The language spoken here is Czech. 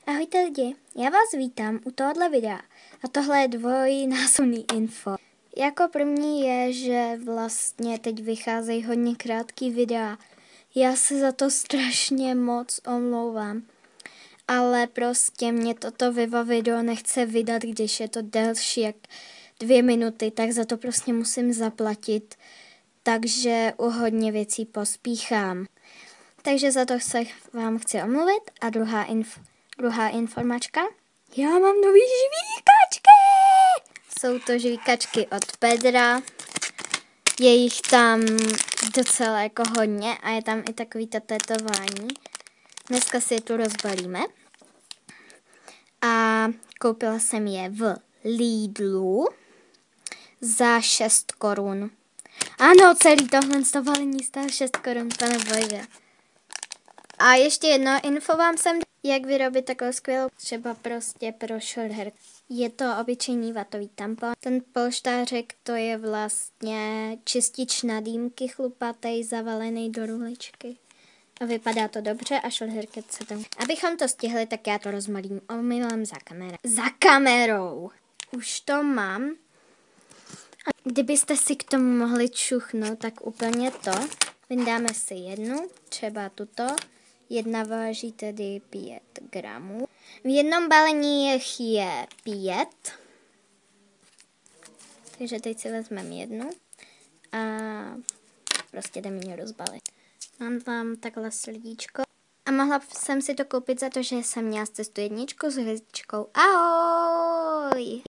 Ahojte lidi, já vás vítám u tohohle videa a tohle je dvojnásobný info. Jako první je, že vlastně teď vycházejí hodně krátký videa. Já se za to strašně moc omlouvám, ale prostě mě toto Viva video nechce vydat, když je to delší jak 2 minuty, tak za to prostě musím zaplatit, takže u hodně věcí pospíchám. Takže za to se vám chci omluvit a druhá informačka. Já mám nový žvíkačky! Jsou to žvíkačky od Pedra. Je jich tam docela jako hodně a je tam i takový tetování. Dneska si je tu rozbalíme. A koupila jsem je v Lidlu za 6 korun. Ano, celý tohle balení stál 6 korun, pane bože. A ještě jedno info vám jsem, jak vyrobit takovou skvělou třeba prostě pro shorthair. Je to obyčejný vatový tampon. Ten polštářek to je vlastně čistič na dýmky chlupatej, zavalený do ruličky. A vypadá to dobře a shorthairket se tam. Abychom to stihli, tak já to rozmalím omylem za kamerou. Už to mám. A kdybyste si k tomu mohli čuchnout, tak úplně to. Vyndáme si jednu, třeba tuto. Jedna váží tedy 5 gramů. V jednom balení jich je 5. Takže teď si vezmeme jednu a prostě jdeme ji rozbalit. Mám tam takhle srdíčko. A mohla jsem si to koupit za to, že jsem měla z cestu jedničku s hvězdičkou. Ahoj!